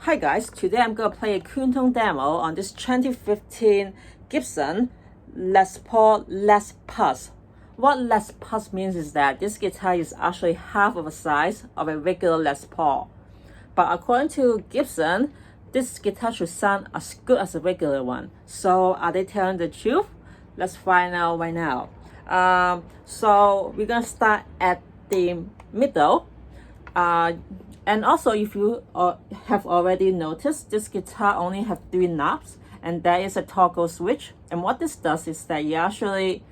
Hi guys, today I'm going to play a Kuntung demo on this 2015 Gibson Les Paul Les Plus. What Les Plus means is that this guitar is actually half of the size of a regular Les Paul. But according to Gibson, this guitar should sound as good as a regular one. So are they telling the truth? Let's find out right now. So we're going to start at the middle. And also, if you have already noticed, this guitar only have 3 knobs, and there is a toggle switch. And what this does is that it actually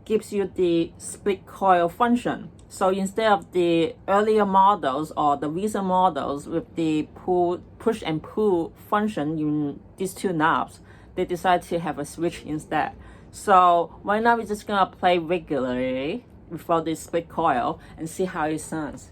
gives you the split coil function. So instead of the earlier models or the recent models with the push and pull function in these 2 knobs, they decided to have a switch instead. So right now we're just gonna play regularly without the split coil and see how it sounds.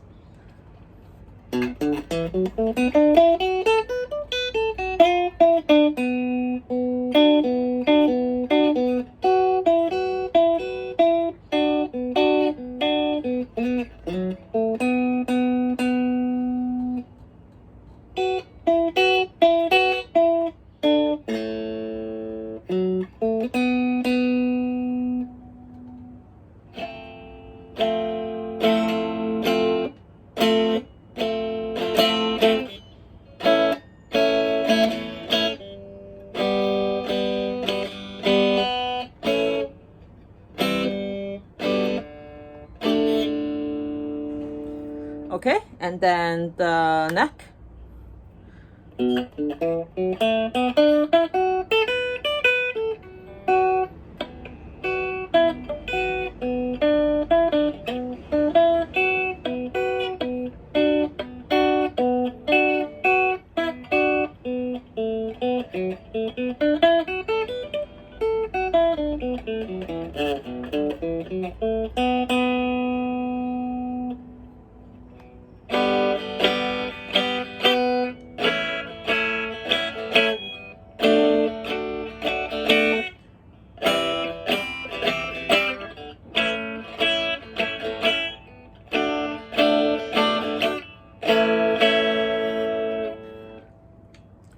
Okay, and then the neck.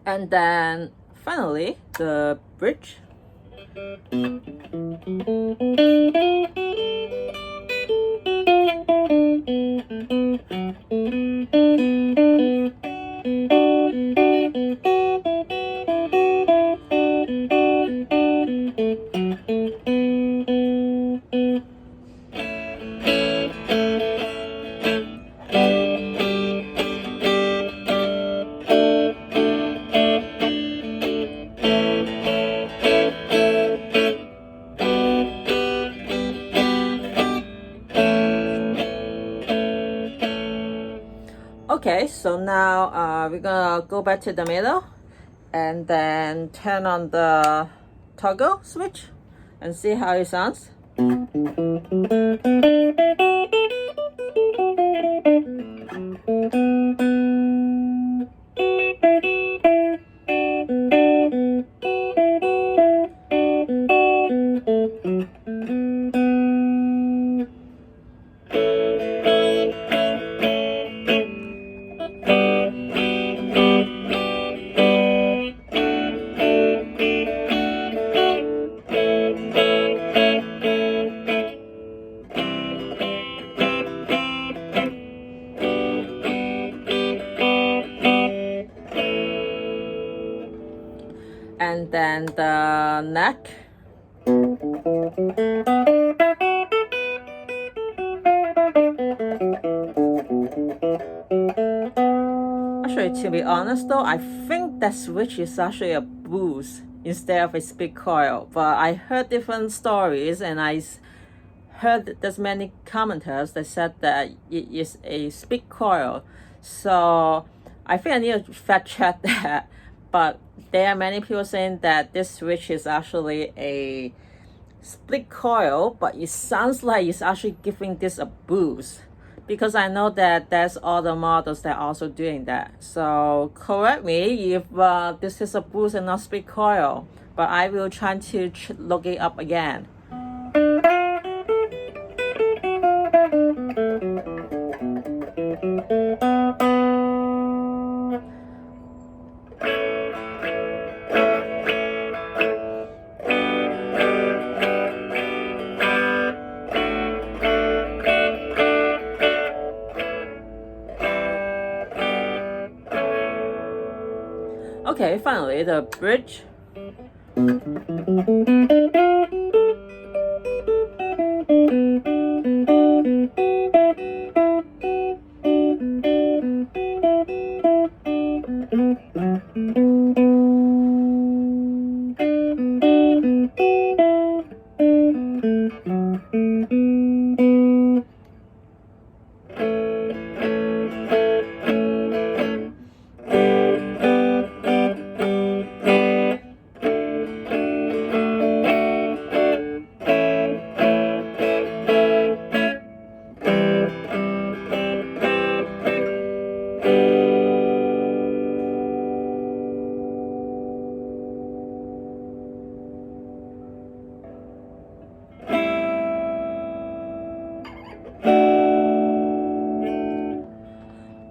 And then finally the bridge. Okay, so now we're gonna go back to the middle and then turn on the toggle switch and see how it sounds. And then the neck. Actually, to be honest though, I think that switch is actually a boost instead of a split coil. But I heard different stories, and I heard there's many commenters that said that it is a split coil. So I think I need to fact check that. But there are many people saying that this switch is actually a split coil, but it sounds like it's actually giving this a boost, because I know that there's other models that are also doing that. So correct me if this is a boost and not split coil, but I will try to look it up again. Okay, finally the bridge.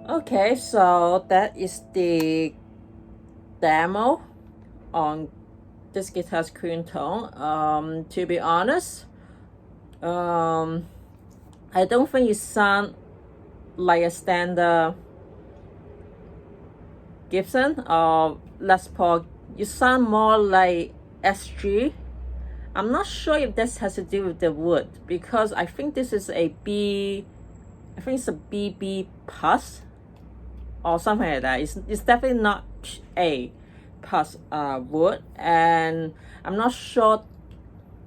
Okay, so that is the demo on this guitar's cream tone. To be honest, I don't think it sounds like a standard Gibson or Les Paul. You sound more like SG. I'm not sure if this has to do with the wood, because I think this is a B, I think it's a BB plus or something like that. It's definitely not A plus wood, and I'm not sure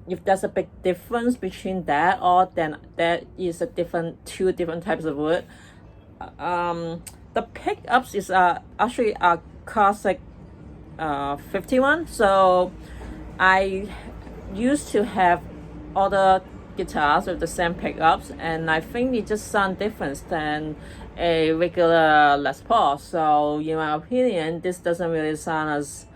if there's a big difference between that, or then there is a two different types of wood. The pickups is actually a classic 51. So I used to have other guitars with the same pickups, and I think it just sounds different than a regular Les Paul. So in my opinion, this doesn't really sound as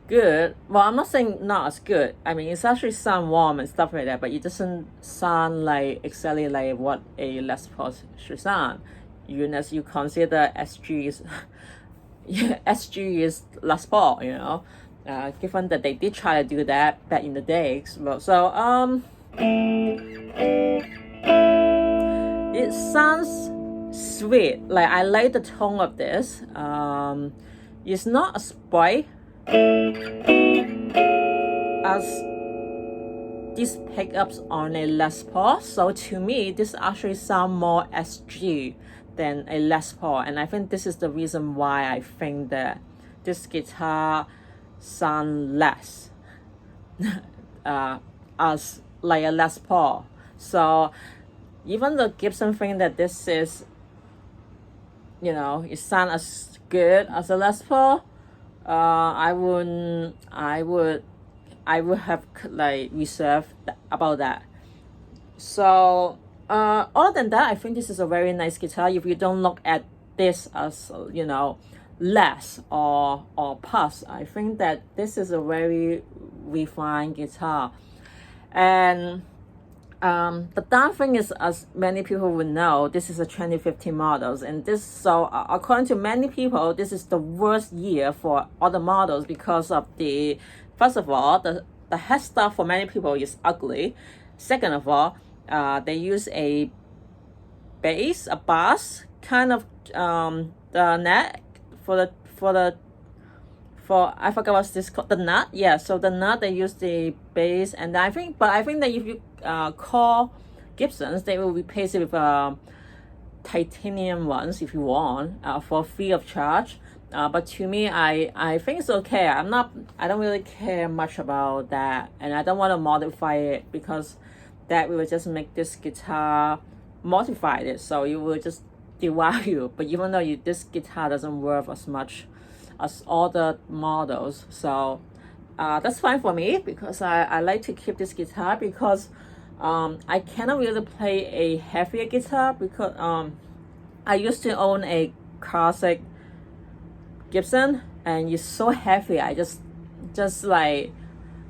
good. Well, I'm not saying not as good. I mean, it's actually sound warm and stuff like that, but it doesn't sound like exactly like what a Les Paul should sound. Even as you consider SG is SG is Les Paul, you know. Given that they did try to do that back in the days. So it sounds sweet. Like, I like the tone of this. It's not as bright as these pickups on a Les Paul. So to me, this actually sounds more SG than a Les Paul, and I think this is the reason why I think that this guitar sound less as like a Les Paul. So even the Gibson think that this is, you know, it sounds as good as a Les Paul, I would have like reserved about that. So other than that, I think this is a very nice guitar. If you don't look at this as, you know, less or plus, I think that this is a very refined guitar. And the darn thing is, as many people would know, this is a 2015 models, and this, so according to many people, this is the worst year for other models because of the, first of all, the headstock for many people is ugly. Second of all, they use a bass kind of the neck for I forgot what's this called, the nut. Yeah, so the nut, they use the bass, and I think that if you call Gibsons, they will replace it with titanium ones if you want, for free of charge. But to me, I think it's okay. I don't really care much about that, and I don't want to modify it, because that will just make this guitar modified, so it will just devalue. But even though this guitar doesn't worth as much as other models, so that's fine for me, because I like to keep this guitar, because I cannot really play a heavier guitar, because I used to own a classic Gibson, and it's so heavy. I just like,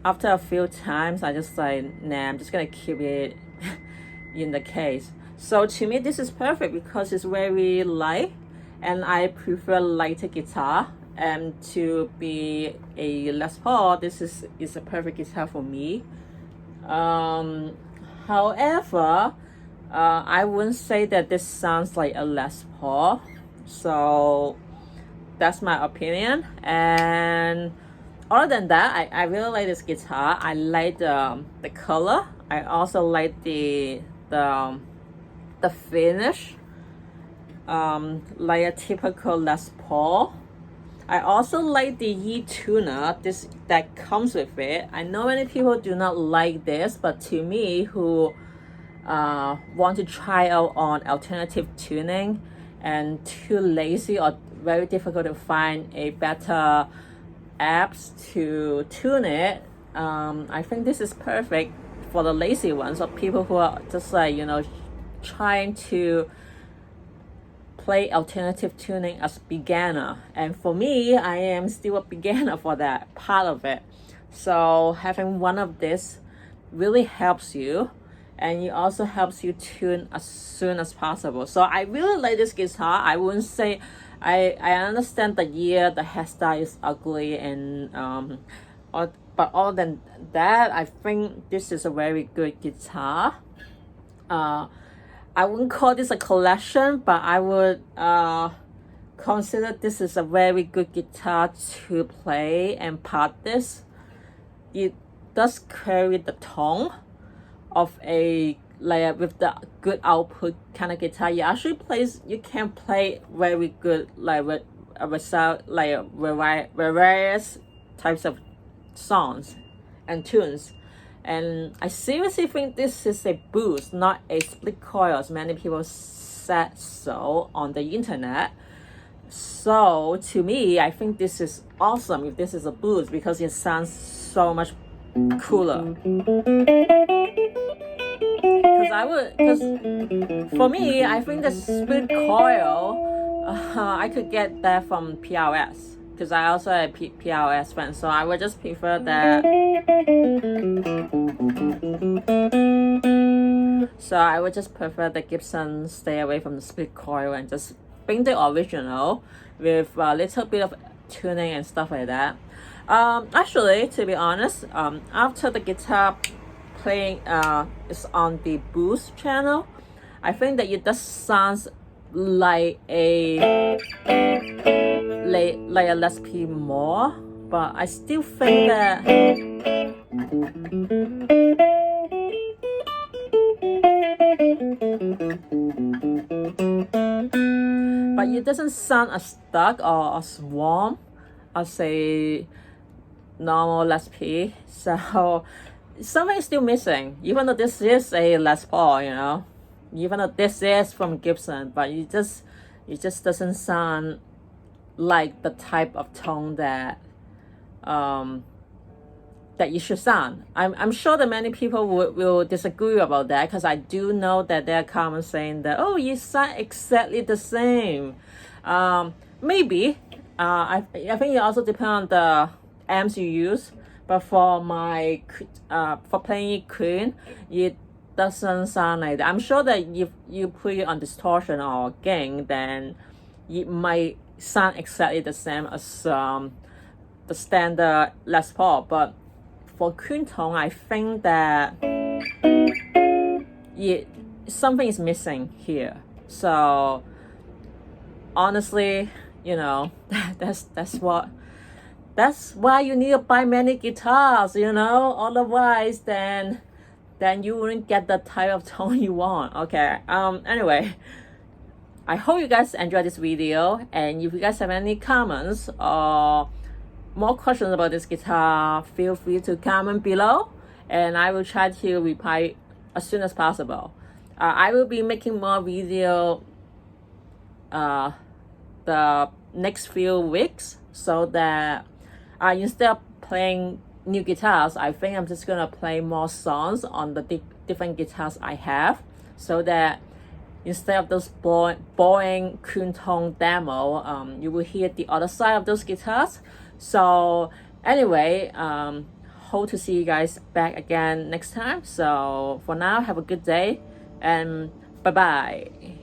after a few times, I just like, nah, I'm just gonna keep it in the case. So to me, this is perfect because it's very light, and I prefer lighter guitar. And to be a Les Paul, this is a perfect guitar for me. However, I wouldn't say that this sounds like a Les Paul. So that's my opinion. And other than that, I really like this guitar. I like the color. I also like the finish, like a typical Les Paul. I also like the E-tuner that comes with it. I know many people do not like this, but to me, who want to try out on alternative tuning and too lazy or very difficult to find a better apps to tune it, I think this is perfect for the lazy ones, or people who are just like, trying to play alternative tuning as beginner. And for me, I am still a beginner for that part of it. So having one of this really helps you, and it also helps you tune as soon as possible. So I really like this guitar. I wouldn't say I understand the hairstyle is ugly, and but other than that, I think this is a very good guitar. I wouldn't call this a collection, but I would consider this is a very good guitar to play and practice. It does carry the tone of a with the good output kind of guitar. You can play very good with various types of songs and tunes. And I seriously think this is a boost, not a split coil, as many people said so on the internet. So to me, I think this is awesome if this is a boost, because it sounds so much cooler. Because for me, I think the split coil, I could get that from PRS, because I also a PRS fan, so I would just prefer that. So I would just prefer the Gibson, stay away from the split coil, and just bring the original with a little bit of tuning and stuff like that. Actually, to be honest, after the guitar playing is on the Boost channel, I think that it just sounds like a Les P more, but I still think that but it doesn't sound as stuck or as warm as a normal Les P. So something is still missing, even though this is a Les Paul, even though this is from Gibson, but it just doesn't sound like the type of tone that that you should sound. I'm sure that many people will disagree about that, because I do know that there are comments saying that, oh, you sound exactly the same. Maybe. I think it also depends on the amps you use. But for my for playing it clean, it doesn't sound like that. I'm sure that if you put it on distortion or gain, then it might sound exactly the same as the standard Les Paul. But for clean tone, I think that something is missing here. So honestly, that's why you need to buy many guitars, otherwise then you wouldn't get the type of tone you want. Okay, anyway, I hope you guys enjoyed this video, and if you guys have any comments or more questions about this guitar, feel free to comment below, and I will try to reply as soon as possible. I will be making more video the next few weeks, so that instead of playing new guitars, I think I'm just gonna play more songs on the different guitars I have, so that instead of those boring clean tone demo, you will hear the other side of those guitars. So anyway, hope to see you guys back again next time. So for now, have a good day, and bye bye.